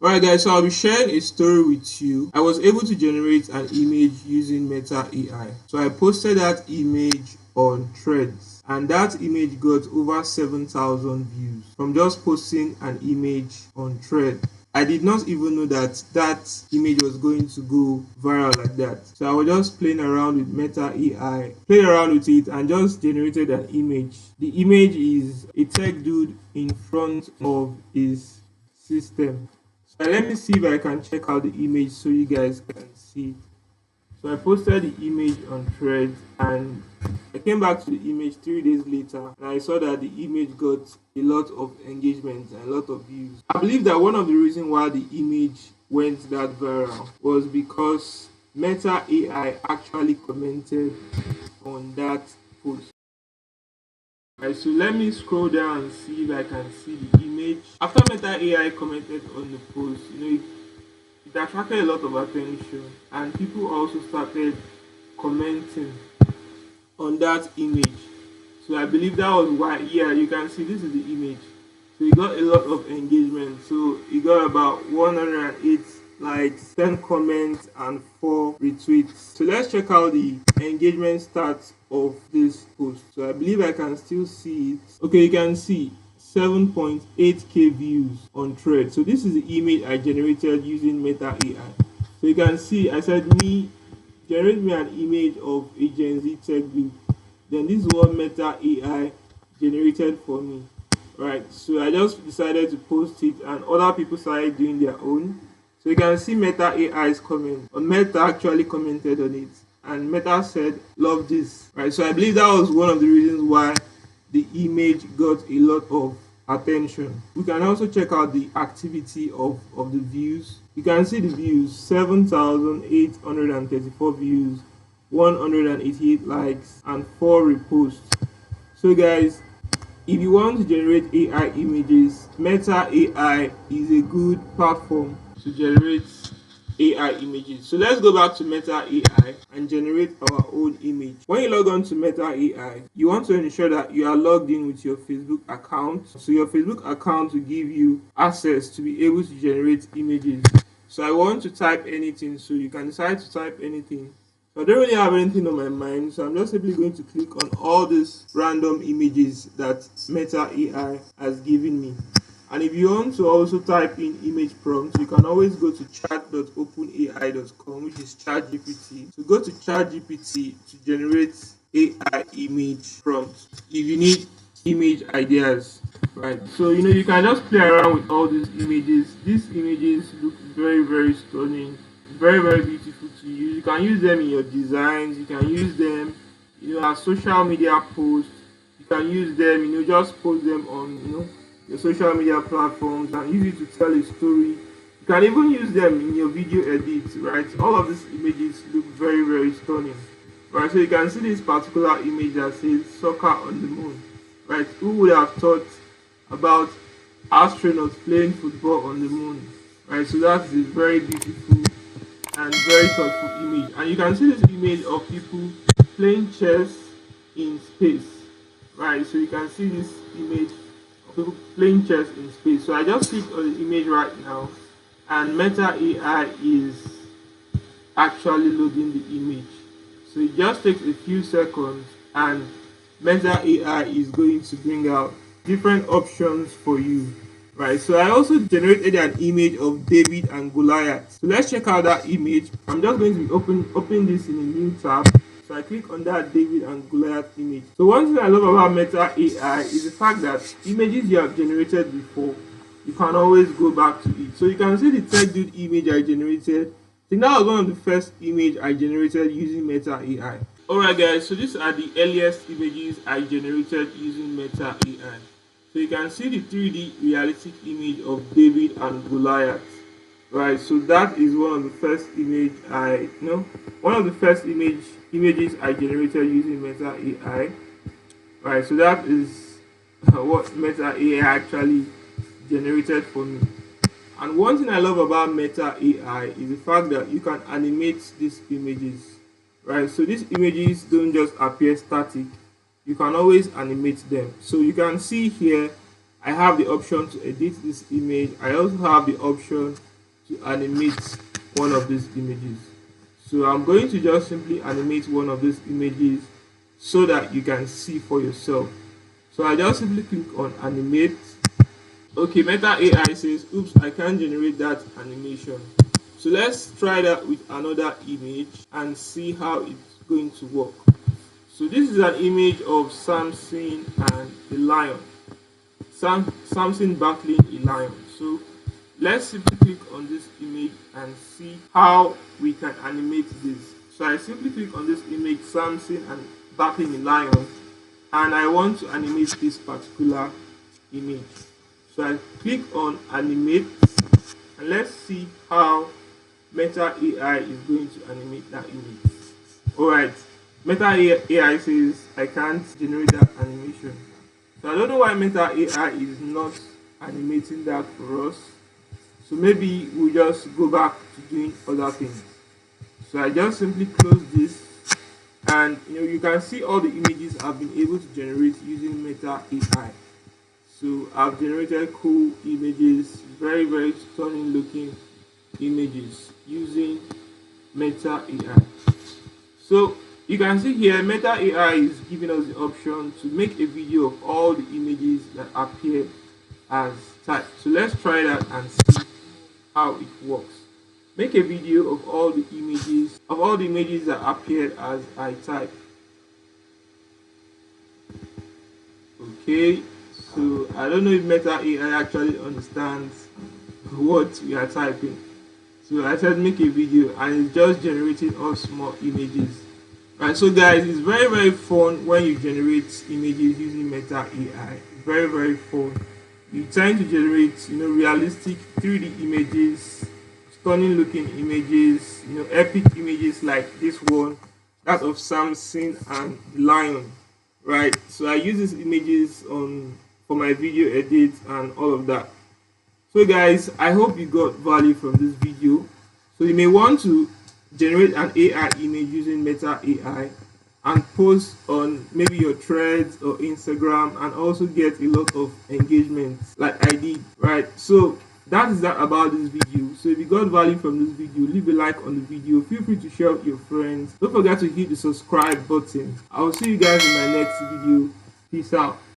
Alright guys, so I'll be sharing a story with you. I was able to generate an image using Meta AI. So I posted that image on Threads and that image got over 7,000 views from just posting an image on Thread. I did not even know that that image was going to go viral like that. So I was just playing around with Meta AI, played around with it and just generated an image. The image is a tech dude in front of his system. So let me see if I can check out the image so you guys can see it. So I posted the image on Threads and I came back to the image 3 days later and I saw that the image got a lot of engagement and a lot of views. I believe that one of the reasons why the image went that viral was because Meta AI actually commented on that post. Right, so let me scroll down and see if I can see the image. After Meta AI commented on the post, it attracted a lot of attention and people also started commenting on that image. So I believe that was why, yeah, you can see this is the image. So it got a lot of engagement. So it got about 108 likes, 10 comments, and 4 retweets. So let's check out the engagement stats of this post. So I believe I can still see it. Okay, you can see 7.8k views on Thread. So this is the image I generated using Meta AI. So you can see I said generate me an image of a Gen Z tech group. Then this is what Meta AI generated for me. Right. So I just decided to post it and other people started doing their own. So you can see Meta AI's comment. Or Meta actually commented on it. And Meta said, love this. Right. So I believe that was one of the reasons why the image got a lot of attention. We can also check out the activity of the views. You can see the views 7,834 views, 188 likes, and 4 reposts. So, guys, if you want to generate AI images, Meta AI is a good platform to generate AI images. So let's go back to Meta AI and generate our own image. When you log on to Meta AI, you want to ensure that you are logged in with your Facebook account. So your Facebook account will give you access to be able to generate images. So I want to type anything, so you can decide to type anything. So I don't really have anything on my mind, so I'm just simply going to click on all these random images that Meta AI has given me. And if you want to also type in image prompts, you can always go to chat.openai.com, which is ChatGPT. So go to ChatGPT to generate AI image prompts if you need image ideas. Right. So you can just play around with all these images. These images look very, very stunning, very, very beautiful to use. You can use them in your designs, you can use them, as social media posts, you can use them, just post them on your social media platforms and use it to tell a story. You can even use them in your video edits, right? All of these images look very, very stunning. Right, so you can see this particular image that says soccer on the moon. Right, who would have thought about astronauts playing football on the moon? Right, so that's a very beautiful and very thoughtful image. And you can see this image of people playing chess in space. Right, so you can see this image of people playing chess in space. So I just clicked on the image right now, and Meta AI is actually loading the image. So it just takes a few seconds and Meta AI is going to bring out different options for you. Right, so I also generated an image of David and Goliath. So let's check out that image. I'm just going to be open this in a new tab. So I click on that David and Goliath image. So one thing I love about Meta AI is the fact that images you have generated before, you can always go back to it. So you can see the tech dude image I generated. I think that was one of the first image I generated using Meta AI. Alright guys, so these are the earliest images I generated using Meta AI. So you can see the 3D realistic image of David and Goliath. Right, so that is one of the first one of the first images I generated using Meta AI. Right, so that is what Meta AI actually generated for me. And one thing I love about Meta AI is the fact that you can animate these images, right? So these images don't just appear static. You can always animate them. So you can see here, I have the option to edit this image. I also have the option to animate one of these images. So I'm going to just simply animate one of these images so that you can see for yourself. So I just simply click on animate. Okay, Meta AI says, oops, I can't generate that animation. So let's try that with another image and see how it's going to work. So this is an image of Samson and a lion. Samson battling a lion. So let's simply click on this image and see how we can animate this. So I simply click on this image, Samson and battling a lion, and I want to animate this particular image. So I click on animate, and let's see how Meta AI is going to animate that image. Alright, Meta AI says I can't generate that animation. So I don't know why Meta AI is not animating that for us. So maybe we'll just go back to doing other things. So I just simply close this, and you can see all the images I've been able to generate using Meta AI. So I've generated cool images, very very stunning looking images using Meta AI. So you can see here Meta AI is giving us the option to make a video of all the images that appear as typed. So let's try that and see how it works. Make a video of all the images that appeared as I type. Okay, so I don't know if Meta AI actually understands what we are typing. So I said make a video and it's just generating all small images. Right, so guys, it's very very fun when you generate images using Meta AI. Very very fun. You tend to generate realistic 3D images, stunning looking images, epic images like this one, that of Samson and the lion. Right, so I use these images for my video edits and all of that. So guys, I hope you got value from this video. So you may want to generate an AI image using Meta AI and post on maybe your threads or Instagram and also get a lot of engagement like I did, right? So that is that about this video. So if you got value from this video, leave a like on the video. Feel free to share with your friends. Don't forget to hit the subscribe button. I will see you guys in my next video. Peace out.